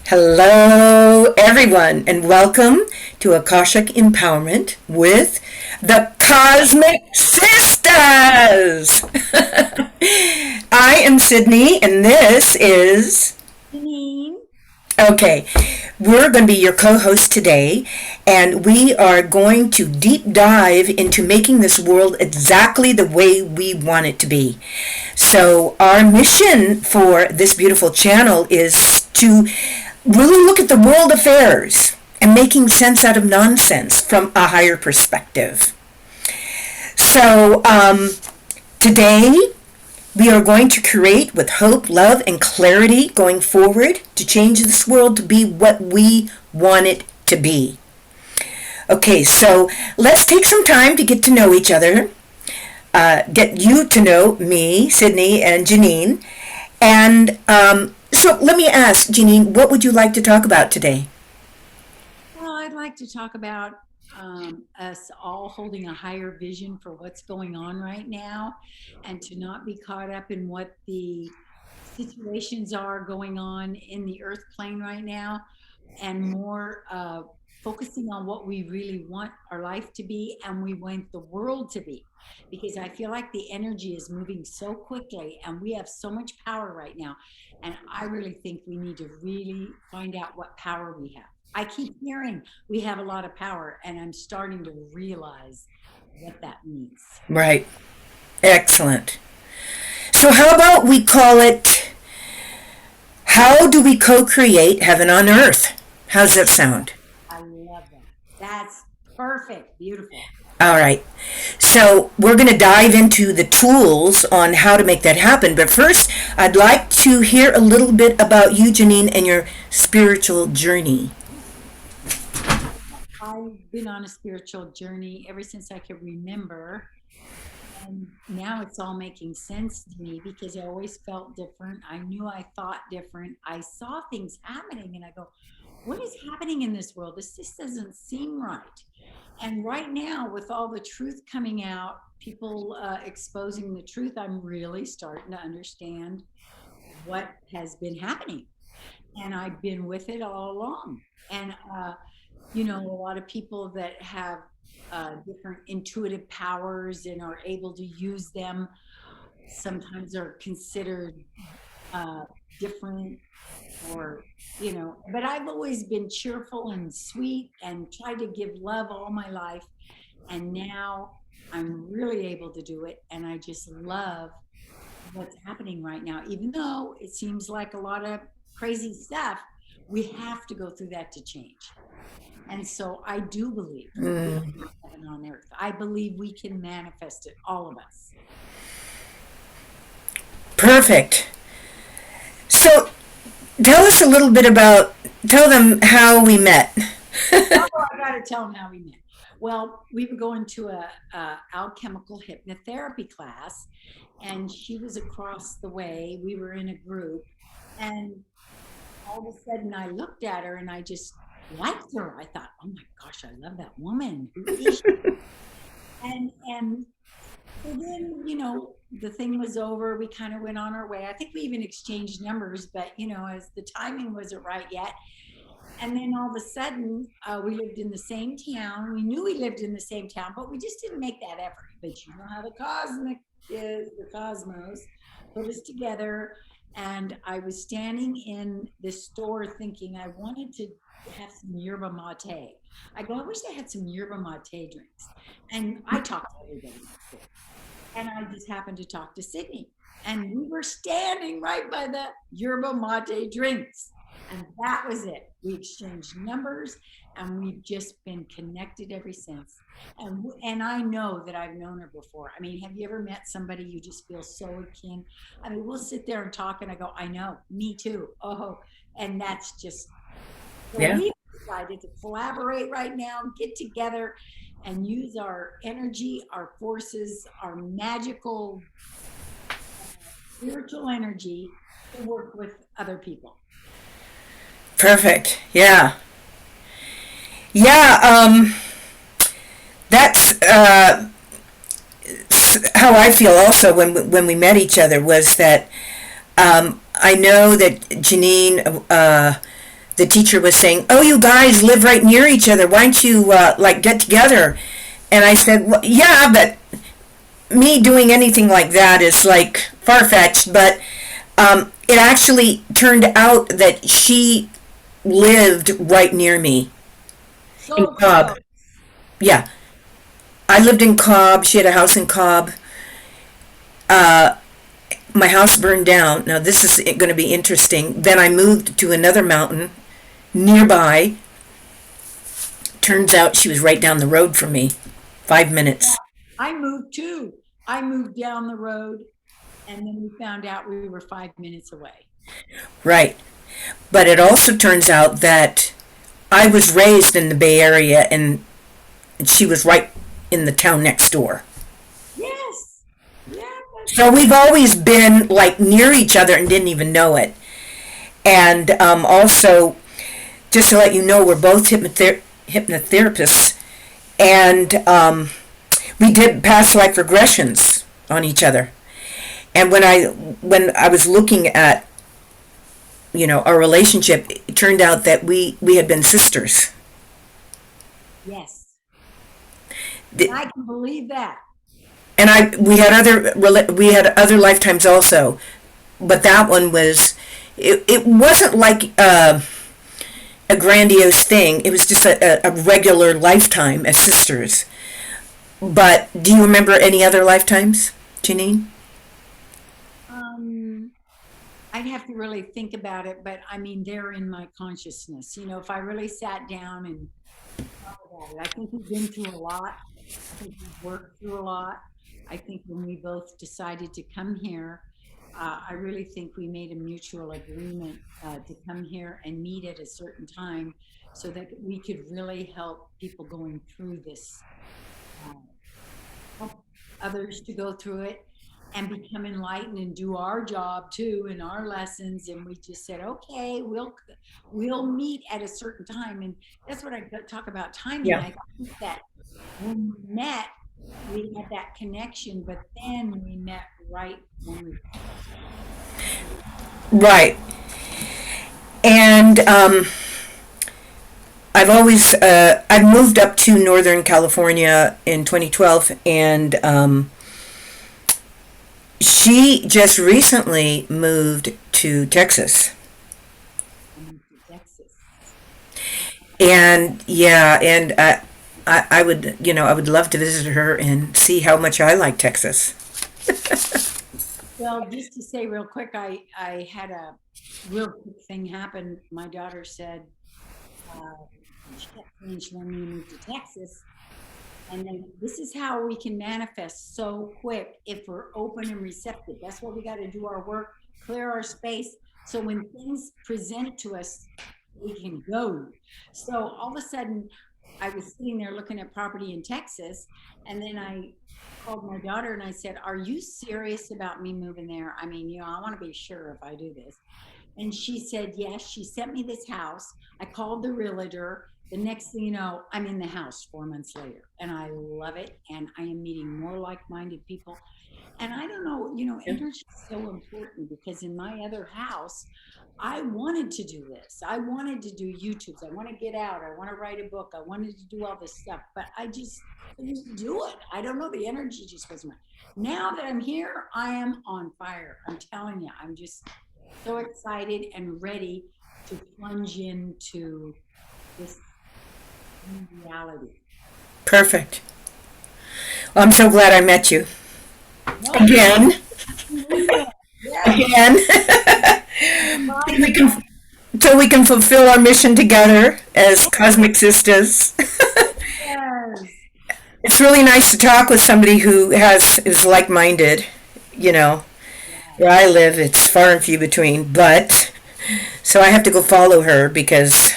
Hello, everyone, and welcome to Akashic Empowerment with the Cosmic Sistas. I am Sydney, and this is. Janine. Okay, we're going to be your co host today, and we are going to deep dive into making this world exactly the way we want it to be. So, our mission for this beautiful channel is to really look at the world affairs and making sense out of nonsense from a higher perspective. So, today we are going to create with hope, love, and clarity going forward to change this world to be what we want it to be. Okay, so let's take some time to get to know each other, get you to know me, Sydney, and Janine. And so let me ask, Janine, what would you like to talk about today? Well, I'd like to talk about us all holding a higher vision for what's going on right now and to not be caught up in what the situations are going on in the earth plane right now and more focusing on what we really want our life to be and we want the world to be. Because I feel like the energy is moving so quickly and we have so much power right now. And I really think we need to really find out what power we have. I keep hearing we have a lot of power, and I'm starting to realize what that means. Right. Excellent. So how about we call it, how do we co-create heaven on earth? How's that sound? I love that. That's perfect. Beautiful. All right. So we're going to dive into the tools on how to make that happen. But first, I'd like to hear a little bit about you, Janine, and your spiritual journey. I've been on a spiritual journey ever since I could remember. And now it's all making sense to me because I always felt different. I knew I thought different. I saw things happening and I go, what is happening in this world? This just doesn't seem right. And right now, with all the truth coming out, people exposing the truth, I'm really starting to understand what has been happening. And I've been with it all along. And, a lot of people that have different intuitive powers and are able to use them sometimes are considered different or but I've always been cheerful and sweet and tried to give love all my life, and now I'm really able to do it, and I just love what's happening right now. Even though it seems like a lot of crazy stuff, we have to go through that to change. And so I do believe Mm, heaven on earth. I believe we can manifest it, all of us. perfect. So tell us a little bit about, tell them how we met. Oh, I got to tell them how we met. Well, we were going to a alchemical hypnotherapy class, and she was across the way. We were in a group, and all of a sudden, I looked at her, and I just liked her. I thought, "Oh my gosh, I love that woman. Who is she?" And so then, the thing was over. We kind of went on our way. I think we even exchanged numbers, but as the timing wasn't right yet. And then all of a sudden, we lived in the same town. We knew we lived in the same town, but we just didn't make that effort. But you know how the cosmic is, the cosmos put us together. And I was standing in this store thinking I wanted to have some yerba mate. I go, I wish I had some yerba mate drinks. And I talked to everybody in the store. And I just happened to talk to Sydney. And we were standing right by the yerba mate drinks. And that was it. We exchanged numbers and we've just been connected ever since. And I know that I've known her before. I mean, have you ever met somebody you just feel so akin? I mean, we'll sit there and talk and I go, I know, me too. Oh, and that's just so Yeah. we decided to collaborate right now, get together and use our energy, our forces, our magical spiritual energy to work with other people. Perfect. Yeah. Yeah. That's how I feel also when we met each other was that I know that Janine, the the teacher was saying, "Oh, you guys live right near each other. Why don't you like get together?" And I said, well, "Yeah, but me doing anything like that is like far-fetched." But it actually turned out that she lived right near me in So Cobb. close. Yeah, I lived in Cobb. She had a house in Cobb. My house burned down. Now this is going to be interesting. Then I moved to another mountain nearby. Turns out she was right down the road from me, 5 minutes. I moved too. I moved down the road, and then we found out we were 5 minutes away. Right. But it also turns out that I was raised in the Bay Area and she was right in the town next door. Yes. Yeah. So we've always been like near each other and didn't even know it. And also, just to let you know, we're both hypnotherapists, and we did past life regressions on each other. And when I was looking at our relationship, it turned out that we had been sisters. Yes. The- I can believe that. and I we had other lifetimes also, but that one was it wasn't like a grandiose thing. It was just a regular lifetime as sisters. But do you remember any other lifetimes, Janine? Um, I'd have to really think about it, but I mean, they're in my consciousness. If I really sat down and thought about it, I think we've been through a lot. I think we've worked through a lot. I think when we both decided to come here, I really think we made a mutual agreement to come here and meet at a certain time so that we could really help people going through this, uh, help others to go through it and become enlightened and do our job too and our lessons. And we just said, okay, we'll meet at a certain time. And that's what I talk about timing. Yeah. I think that when we met, we had that connection, but then we met right when we Right. And I've moved up to Northern California in 2012, and she just recently moved to Texas. moved to Texas. And yeah, and I would love to visit her and see how much I like Texas. Well, just to say real quick, I had a real quick thing happen. My daughter said uh, she kept saying she wanted me to move to Texas. And then this is how we can manifest so quick if we're open and receptive. That's why we got to do our work, clear our space. So when things present to us, we can go. So all of a sudden, I was sitting there looking at property in Texas, and then I called my daughter and I said, "Are you serious about me moving there? I mean, I want to be sure if I do this." And she said, yes. She sent me this house. I called the realtor. The next thing you know, I'm in the house 4 months later, and I love it. And I am meeting more like-minded people. And I don't know, energy is so important because in my other house, I wanted to do this. I wanted to do YouTubes. I want to get out. I want to write a book. I wanted to do all this stuff, but I just couldn't do it. I don't know. The energy just wasn't right. Now that I'm here, I am on fire. I'm telling you, I'm just so excited and ready to plunge into this new reality. Perfect. Well, I'm so glad I met you No, again. yes, Again. so bye. we can so we can fulfill our mission together as Cosmic Sistas. Yes. It's really nice to talk with somebody who is like-minded. You know, where I live, it's far and few between. But so I have to go follow her because,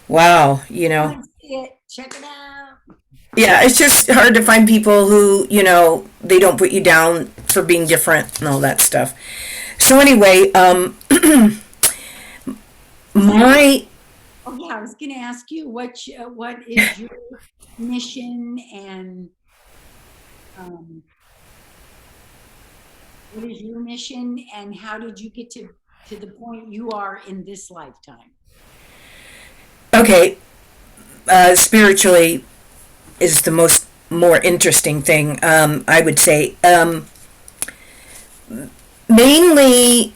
wow, Come see it. Check it out. yeah, it's just hard to find people who, they don't put you down for being different and all that stuff. So anyway, my Oh yeah, I was going to ask you what is your mission and um, what is your mission and how did you get to the point you are in this lifetime? Okay, spiritually is the more interesting thing, I would say. Mainly,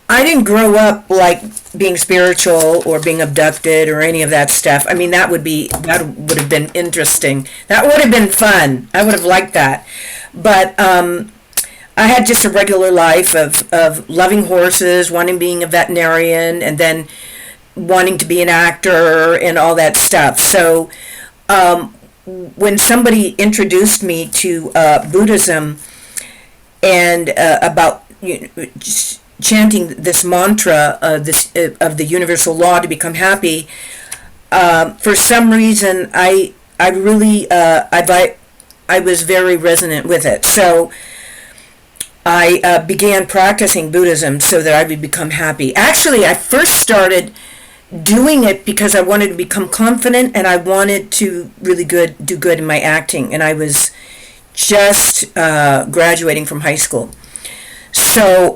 I didn't grow up like being spiritual or being abducted or any of that stuff. I mean, that would have been interesting. That would have been fun. I would have liked that. But I had just a regular life of loving horses, wanting being a veterinarian, and then wanting to be an actor and all that stuff. So when somebody introduced me to Buddhism and about chanting this mantra, of the universal law to become happy, for some reason I really I was very resonant with it. So I began practicing Buddhism so that I would become happy. Actually, I first started doing it because I wanted to become confident and I wanted to really do good in my acting. And I was just graduating from high school. So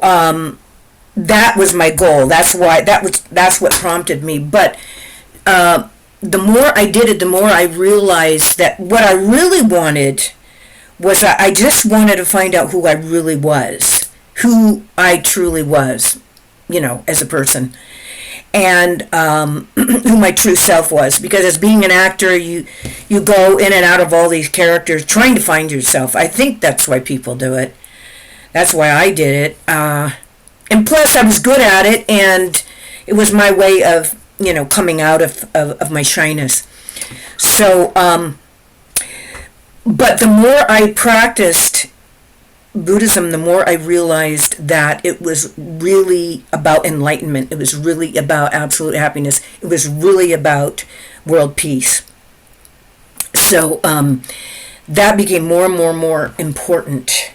that was my goal. That's what prompted me. But the more I did it, the more I realized that what I really wanted was I just wanted to find out who I really was, who I truly was, as a person, and who my true self was. Because as being an actor, you go in and out of all these characters trying to find yourself. I think that's why people do it. That's why I did it. And plus, I was good at it, and it was my way of, coming out of my shyness. So, but the more I practiced Buddhism, the more I realized that it was really about enlightenment. It was really about absolute happiness. It was really about world peace. So that became more and more and more important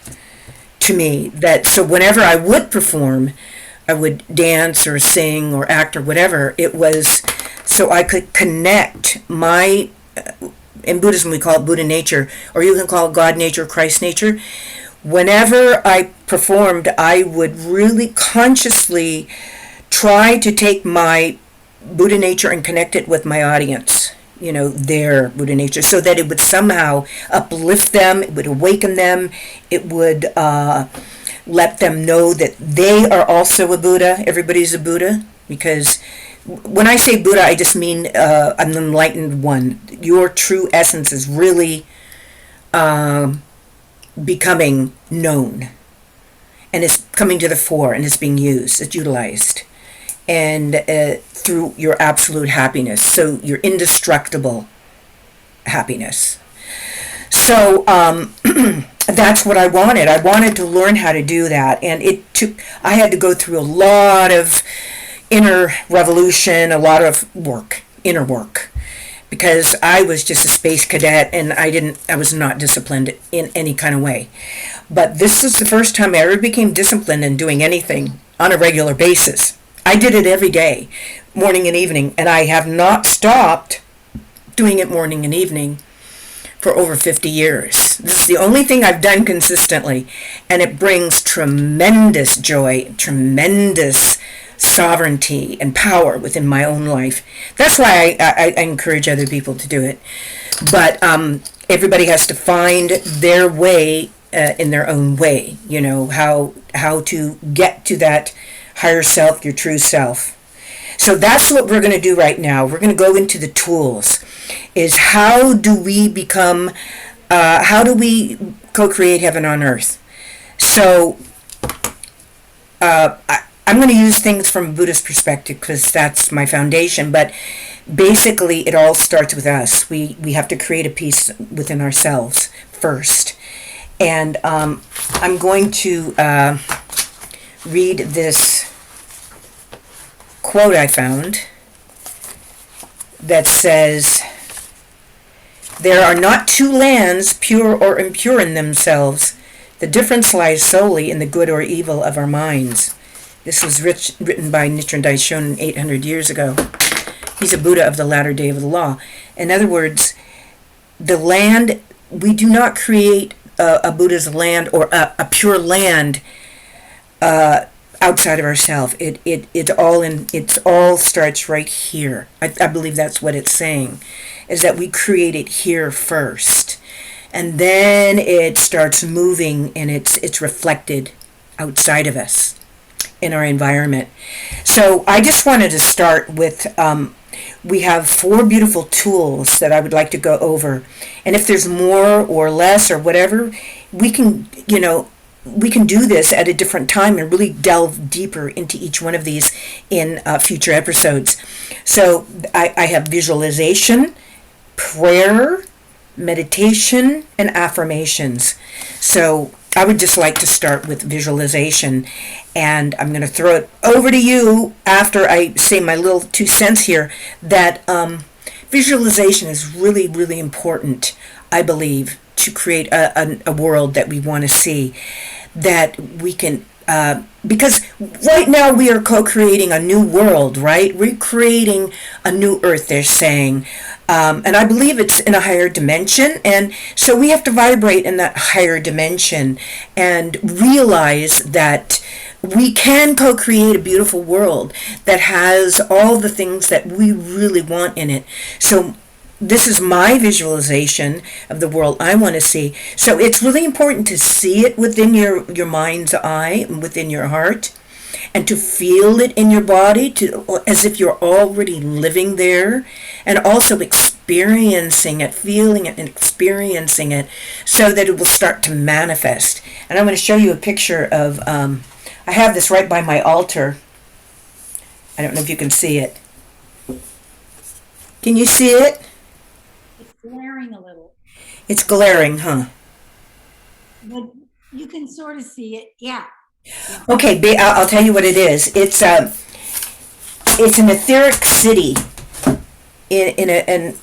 to me. So whenever I would perform, I would dance or sing or act or whatever, it was so I could connect my, in Buddhism we call it Buddha nature, or you can call it God nature, Christ nature. Whenever I performed, I would really consciously try to take my Buddha nature and connect it with my audience, their Buddha nature, so that it would somehow uplift them, it would awaken them, it would let them know that they are also a Buddha. Everybody's a Buddha, because when I say Buddha, I just mean an enlightened one. Your true essence is really becoming known, and it's coming to the fore, and it's being used, it's utilized, and through your absolute happiness, so your indestructible happiness. So that's what I wanted. I wanted to learn how to do that, and I had to go through a lot of inner revolution, a lot of inner work, because I was just a space cadet and I was not disciplined in any kind of way. But this is the first time I ever became disciplined in doing anything on a regular basis. I did it every day, morning and evening, and I have not stopped doing it morning and evening for over 50 years. This is the only thing I've done consistently, and it brings tremendous joy, tremendous sovereignty and power within my own life. That's why I encourage other people to do it. But everybody has to find their way in their own way, how to get to that higher self, your true self. So that's what we're going to do right now. We're going to go into the tools. Is how do we co-create heaven on earth? So I'm going to use things from a Buddhist perspective because that's my foundation, but basically it all starts with us. We have to create a peace within ourselves first. And I'm going to read this quote I found that says, "There are not two lands, pure or impure in themselves. The difference lies solely in the good or evil of our minds." This was written by Nichiren Daishonin 800 years ago. He's a Buddha of the latter day of the law. In other words, the land, we do not create a Buddha's land or a pure land outside of ourselves. It's all starts right here. I believe that's what it's saying, is that we create it here first, and then it starts moving and it's reflected outside of us in our environment. So I just wanted to start with we have four beautiful tools that I would like to go over. And if there's more or less or whatever, we can, we can do this at a different time and really delve deeper into each one of these in future episodes. So I have visualization, prayer, meditation, and affirmations. So I would just like to start with visualization, and I'm going to throw it over to you after I say my little 2 cents here that visualization is really, really important, I believe, to create a world that we want to see, that we can because right now we are co-creating a new world, right? We're creating a new earth, they're saying. And I believe it's in a higher dimension. And so we have to vibrate in that higher dimension and realize that we can co-create a beautiful world that has all the things that we really want in it. So this is my visualization of the world I want to see. So it's really important to see it within your mind's eye and within your heart, and to feel it in your body, as if you're already living there, and also experiencing it, feeling it and experiencing it, so that it will start to manifest. And I'm going to show you a picture of, I have this right by my altar. I don't know if you can see it. Can you see it? It's glaring a little, It's glaring, huh? but you can sort of see it. Yeah. Yeah. Okay, I'll tell you what it is. It's an etheric city in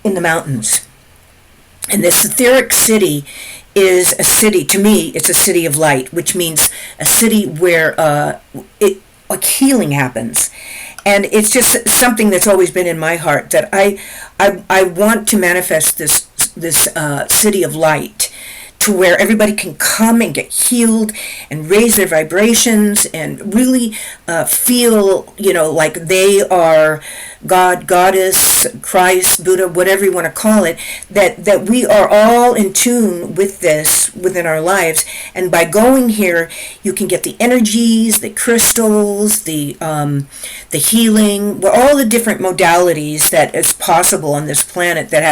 the mountains, and this etheric city is a city. To me, it's a city of light, which means a city where like healing happens. And it's just something that's always been in my heart, that I want to manifest this city of light, to where everybody can come and get healed and raise their vibrations and really feel, like they are God, Goddess, Christ, Buddha, whatever you want to call it, that we are all in tune with this within our lives. And by going here, you can get the energies, the crystals, the healing, well, all the different modalities that is possible on this planet that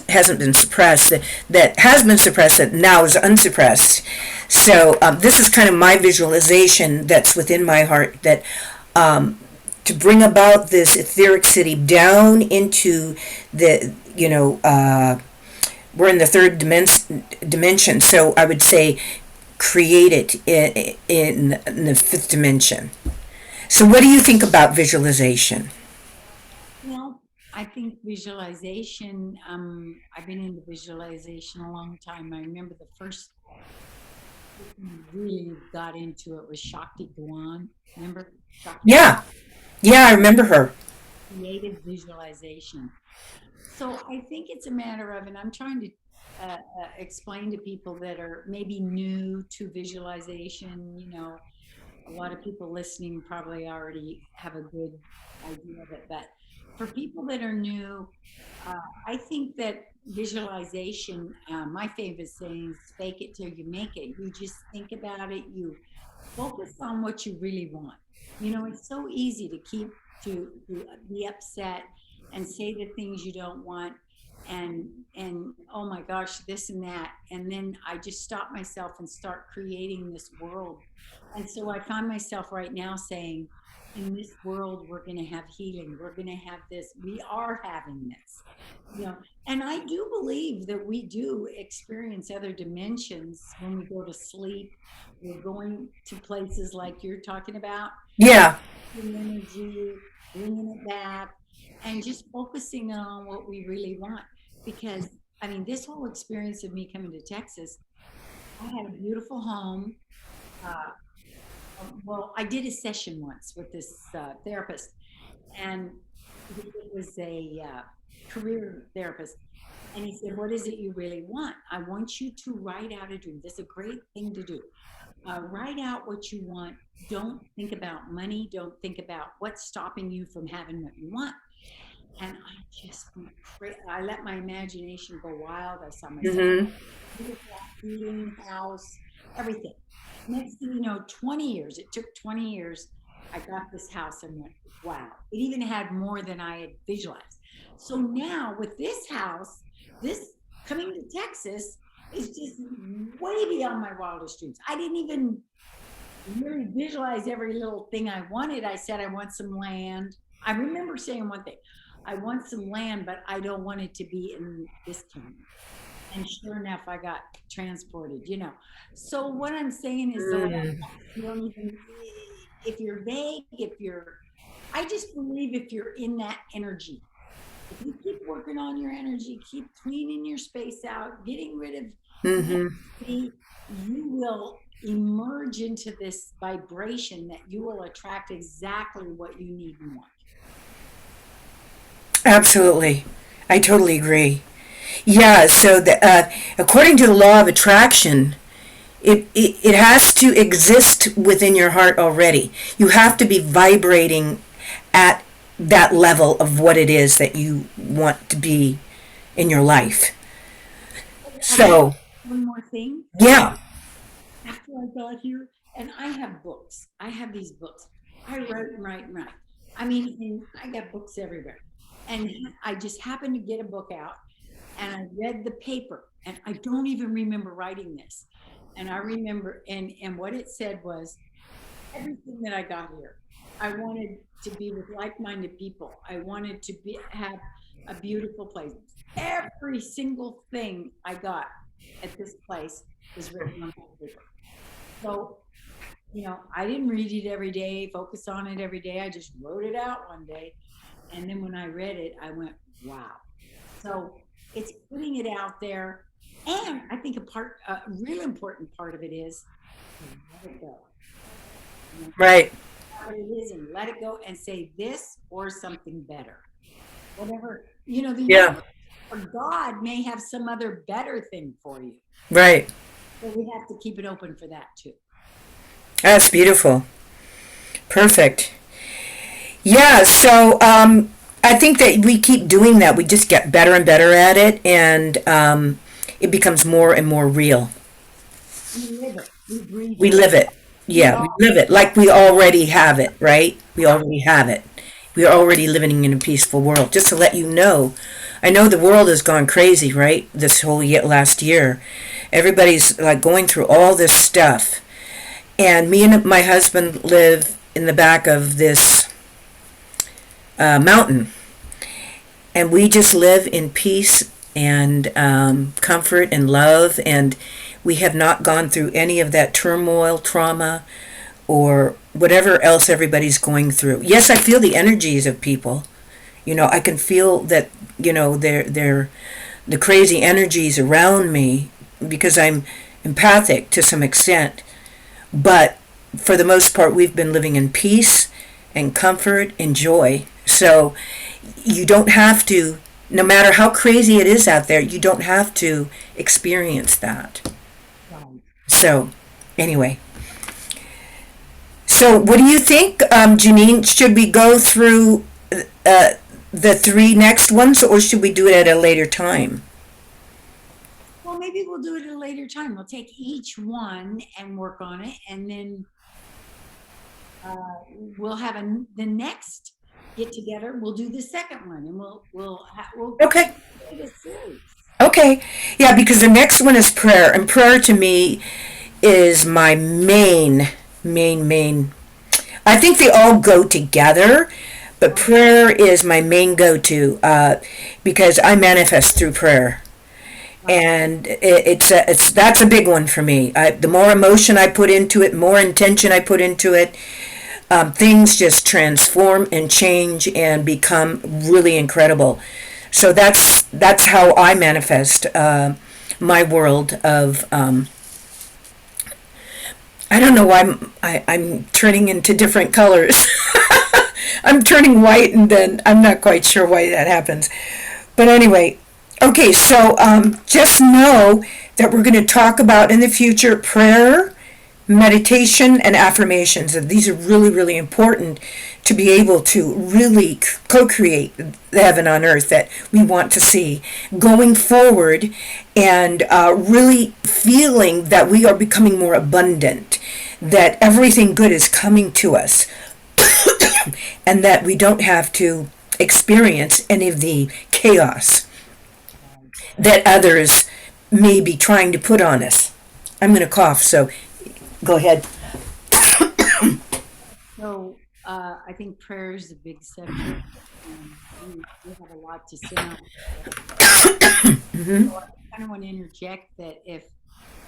hasn't been suppressed, that has been suppressed, that now is unsuppressed. So this is kind of my visualization that's within my heart, that to bring about this etheric city down into the, we're in the third dimension. So I would say create it in the fifth dimension. So what do you think about visualization? Well, I think visualization, I've been into visualization a long time. I remember the first really got into it was Shakti Gawan. Remember Shakti? Yeah, yeah, I remember her. Creative visualization. So I think it's a matter of, and I'm trying to explain to people that are maybe new to visualization. A lot of people listening probably already have a good idea of it, but for people that are new, I think that visualization, my favorite saying is fake it till you make it. You just think about it, you focus on what you really want. It's so easy to to be upset and say the things you don't want, and oh my gosh, this and that, and then I just stop myself and start creating this world. And so I find myself right now saying, in this world we're going to have healing, we're going to have this, we are having this, and I do believe that we do experience other dimensions when we go to sleep. We're going to places like you're talking about, Yeah, the energy, bringing it back, and just focusing on what we really want. Because, I mean, this whole experience of me coming to Texas, I had a beautiful home. Uh, well, I did a session once with this therapist, and it was a career therapist. And he said, "What is it you really want? I want you to write out a dream. This is a great thing to do. Write out what you want. Don't think about money. Don't think about what's stopping you from having what you want. And I just went crazy. I let my imagination go wild. I saw myself Mm-hmm. beautiful eating house, everything. Next thing you know, 20 years, it took 20 years. I got this house and went, wow. It even had more than I had visualized. So now with this house, this coming to Texas is just way beyond my wildest dreams. I didn't even really visualize every little thing I wanted. I said, I want some land. I remember saying one thing, I want some land, but I don't want it to be in this county. And sure enough, I got transported. So what I'm saying is the law, Mm. you don't even, if you're vague, I just believe if you're in that energy, if you keep working on your energy, keep cleaning your space out, getting rid of Mm-hmm. negativity, you will emerge into this vibration that you will attract exactly what you need and want. Absolutely. I totally agree. Yeah, so according to the law of attraction, it has to exist within your heart already. You have to be vibrating at that level of what it is that you want to be in your life. I want So, one more thing. yeah. After I got here, and I have books. I have these books. I write and write and write. I mean, and I got books everywhere. And I just happened to get a book out and I read the paper. And I don't even remember writing this. And I remember, and what it said was everything that I got here. I wanted to be with like-minded people. I wanted to have a beautiful place. Every single thing I got at this place was written on that paper. So, I didn't read it every day, focus on it every day. I just wrote it out one day. And then when I read it, I went, wow. So it's putting it out there. And I think a real important part of it is let it go. Right. What it is and let it go and say this or something better. Whatever, the Yeah. universe or God may have some other better thing for you. Right. So we have to keep it open for that too. That's beautiful. Perfect. Yeah, so I think that we keep doing that. We just get better and better at it, and it becomes more and more real. We live it. We breathe We it. live it. We Yeah, we all live it like we already have it, right? We already have it. We are already living in a peaceful world. Just to let you know, I know the world has gone crazy, right? This whole last year. Everybody's like going through all this stuff. And me and my husband live in the back of this mountain. And we just live in peace and comfort and love. And we have not gone through any of that turmoil, trauma, or whatever else everybody's going through. Yes, I feel the energies of people. I can feel that, they're the crazy energies around me because I'm empathic to some extent. But for the most part, we've been living in peace and comfort and joy. So you don't have to, no matter how crazy it is out there, you don't have to experience that. right. So, anyway. So, what do you think, Janine? Should we go through uh, the three next ones, or should we do it at a later time? Well, maybe we'll do it at a later time. We'll take each one and work on it, and then we'll have the next get together. We'll do the second one, and we'll Okay. create a series. Okay. Yeah, because the next one is prayer, and prayer to me is my main. I think they all go together, but prayer is my main go-to because I manifest through prayer, and it's that's a big one for me. The more emotion I put into it, more intention I put into it, things just transform and change and become really incredible. So that's how I manifest my world of. I don't know why I'm turning into different colors. I'm turning white, and then I'm not quite sure why that happens. But anyway, okay, so just know that we're going to talk about in the future prayer meditation and affirmations, and these are really, really important to be able to really co-create the heaven on earth that we want to see going forward, and really feeling that we are becoming more abundant, that everything good is coming to us, and that we don't have to experience any of the chaos that others may be trying to put on us. I'm going to cough, so go ahead. So I think prayer is a big subject, and we have a lot to say on it. So I kind of want to interject that if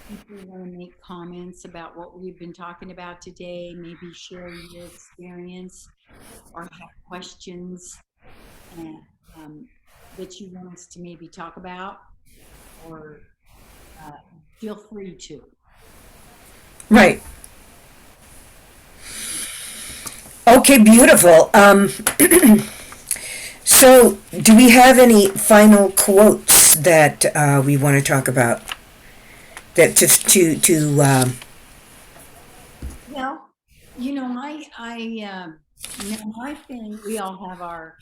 people want to make comments about what we've been talking about today, maybe share your experience or have questions and, that you want us to maybe talk about, or feel free to. Right. Okay, beautiful. So, do we have any final quotes that we want to talk about? That Well, you know, my thing, we all have our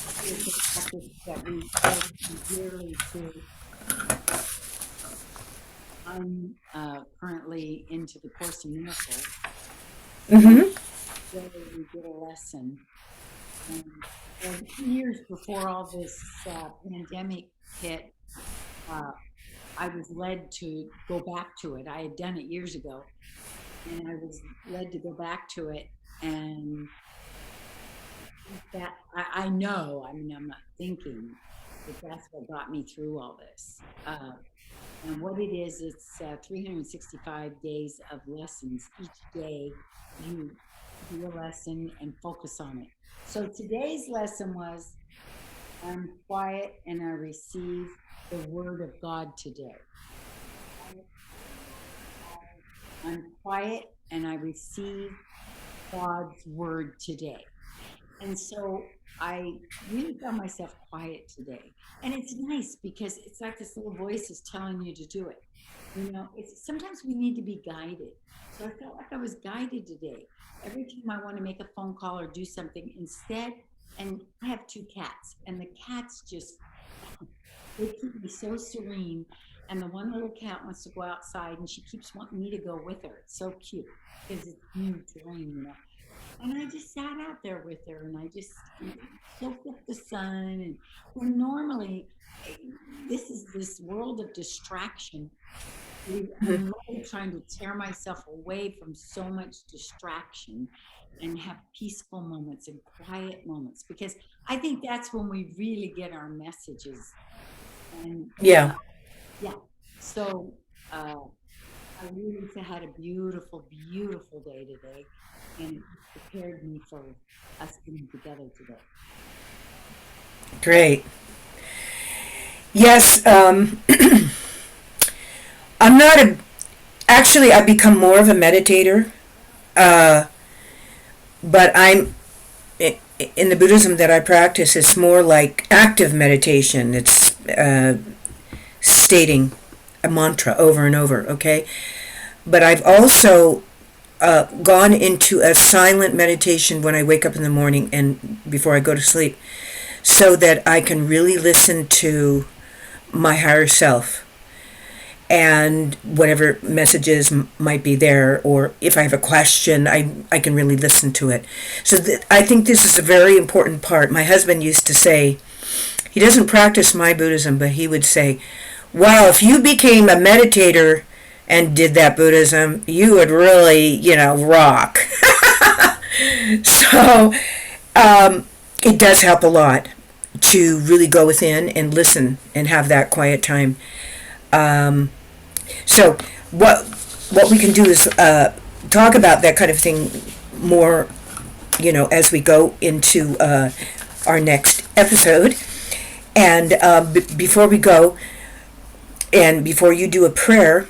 topics that we hold dearly to. I'm currently into the Course in Miracles. Where we get a lesson. And 2 years before all this pandemic hit, I was led to go back to it. I had done it years ago, and I was led to go back to it. And that I know, I mean, I'm not thinking, but that's what got me through all this. And what it is, it's 365 days of lessons. Each day you do a lesson and focus on it. So today's lesson was, I'm quiet and I receive the word of God today. I'm quiet and I receive God's word today. And so I really found myself quiet today. And it's nice because it's like this little voice is telling you to do it. You know, sometimes we need to be guided. So I felt like I was guided today. Every time I want to make a phone call or do something, instead, and I have 2 cats, and the cats just, they keep me so serene. And the one little cat wants to go outside, and she keeps wanting me to go with her. It's so cute because it's new terrain, you know. And I just sat out there with her, and I just soaked up the sun. And well, normally, this is this world of distraction. I'm really trying to tear myself away from so much distraction and have peaceful moments and quiet moments, because I think that's when we really get our messages. And yeah. So I really had a beautiful, beautiful day today, and it prepared me for us being together today. Great. Yes, I'm not a. Actually, I've become more of a meditator, but I'm in the Buddhism that I practice. It's more like active meditation. It's stating a mantra over and over. Okay, but I've also gone into a silent meditation when I wake up in the morning and before I go to sleep, so that I can really listen to my higher self and whatever messages might be there, or if I have a question, I can really listen to it. So I think this is a very important part. My husband used to say, he doesn't practice my Buddhism, but he would say, wow, if you became a meditator and did that Buddhism, you would really, rock. So it does help a lot to really go within and listen and have that quiet time. So what we can do is talk about that kind of thing more, as we go into our next episode. And before we go, and before you do a prayer,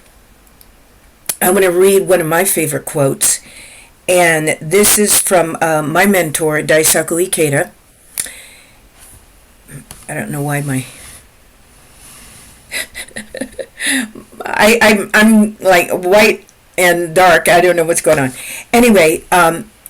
I'm going to read one of my favorite quotes. And this is from my mentor, Daisaku Ikeda. I don't know why my... I'm like white and dark. I don't know what's going on. Anyway,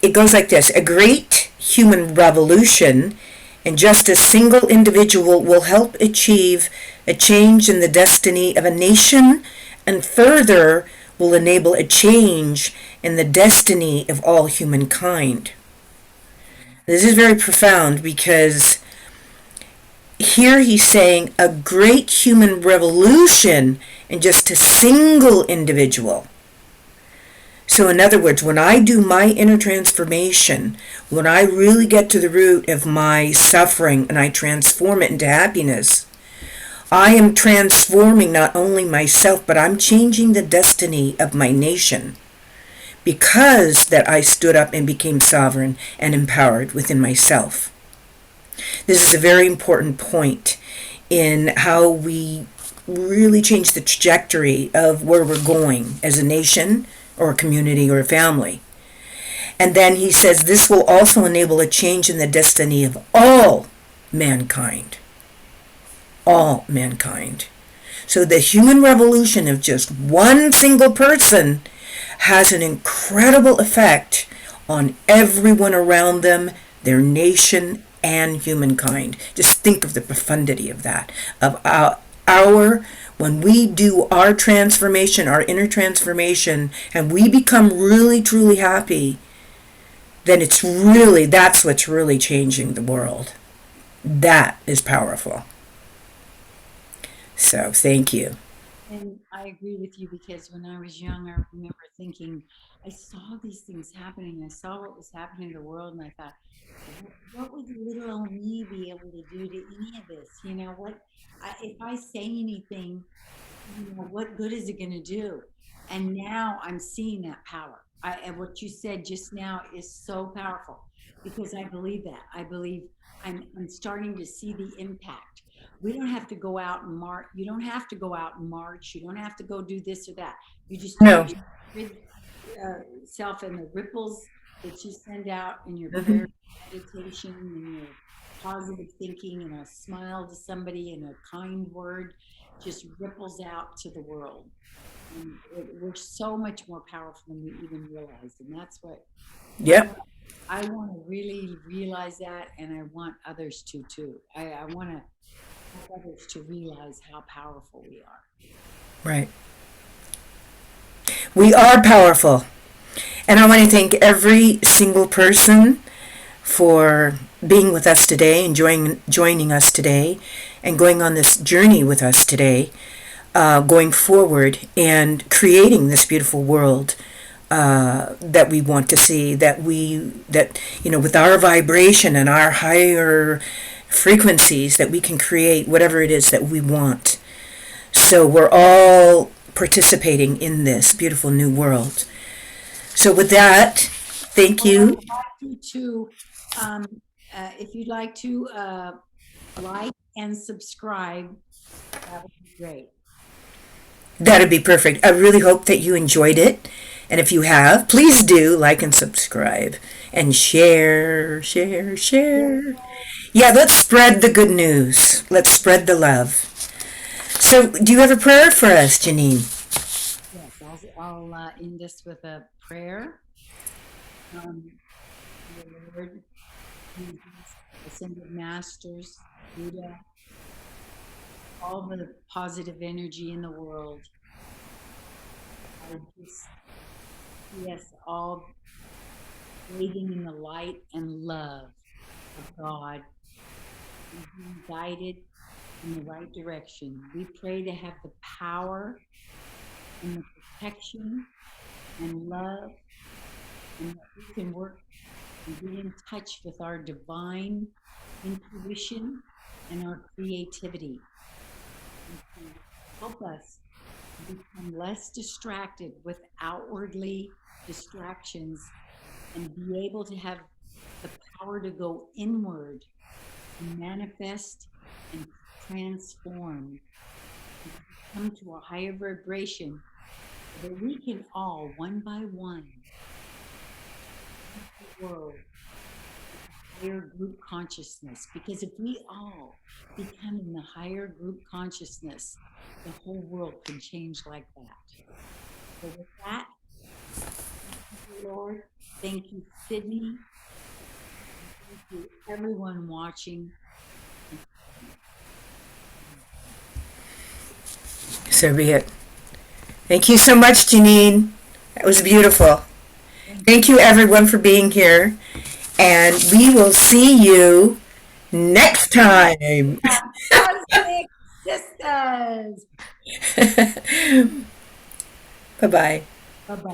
it goes like this: a great human revolution and just a single individual will help achieve a change in the destiny of a nation, and further will enable a change in the destiny of all humankind. This is very profound because here he's saying a great human revolution in just a single individual. So, in other words, when I do my inner transformation, when I really get to the root of my suffering and I transform it into happiness, I am transforming not only myself, but I'm changing the destiny of my nation because that I stood up and became sovereign and empowered within myself. This is a very important point in how we really change the trajectory of where we're going as a nation or a community or a family. And then he says this will also enable a change in the destiny of all mankind. All mankind. So the human revolution of just one single person has an incredible effect on everyone around them, their nation, and humankind. Just think of the profundity of that, of our when we do our transformation, our inner transformation, and we become really truly happy, then that's what's really changing the world. That is powerful. So thank you. And I agree with you because when I was young, I remember thinking, I saw these things happening. I saw what was happening in the world, and I thought, what would little old me be able to do to any of this? If I say anything, what good is it going to do? And now I'm seeing that power. And what you said just now is so powerful because I believe that. I believe I'm starting to see the impact. We don't have to go out and march. You don't have to go out and march. You don't have to go do this or that. You just do No. it yourself, and the ripples that you send out in your Mm-hmm. prayer, meditation, and your positive thinking, and a smile to somebody and a kind word just ripples out to the world. And we're so much more powerful than we even realize. And that's what Yep. I want to really realize that. And I want others to too. I want to help others to realize how powerful we are. Right. We are powerful. And I want to thank every single person for being with us today and joining us today and going on this journey with us today, going forward and creating this beautiful world that we want to see, with our vibration and our higher frequencies, that we can create whatever it is that we want. So we're all participating in this beautiful new world. So with that, thank Well, I'd you. like you to, um, if you'd like to like and subscribe, that would be great. That'd be perfect. I really hope that you enjoyed it. And if you have, please do like and subscribe and share, share, Yes, share. Yeah, let's spread the good news. Let's spread the love. So, do you have a prayer for us, Janine? yes. I'll end this with a prayer. The Lord Jesus, ascended masters, Buddha, all the positive energy in the world. I just see us all bathing in the light and love of God and being guided in the right direction. We pray to have the power and the protection and love, and that we can work and get in touch with our divine intuition and our creativity, and to help us to become less distracted with outwardly distractions and be able to have the power to go inward and manifest and transform and to come to a higher vibration so that we can all, one by one, the world higher group consciousness. Because if we all become in the higher group consciousness, the whole world can change like that. So with that, Lord. Thank you, Sydney. Thank you, everyone watching. So be it. Thank you so much, Janine. That was beautiful. Thank you, everyone, for being here. And we will see you next time. Cosmic Sistas. Bye bye. Bye bye.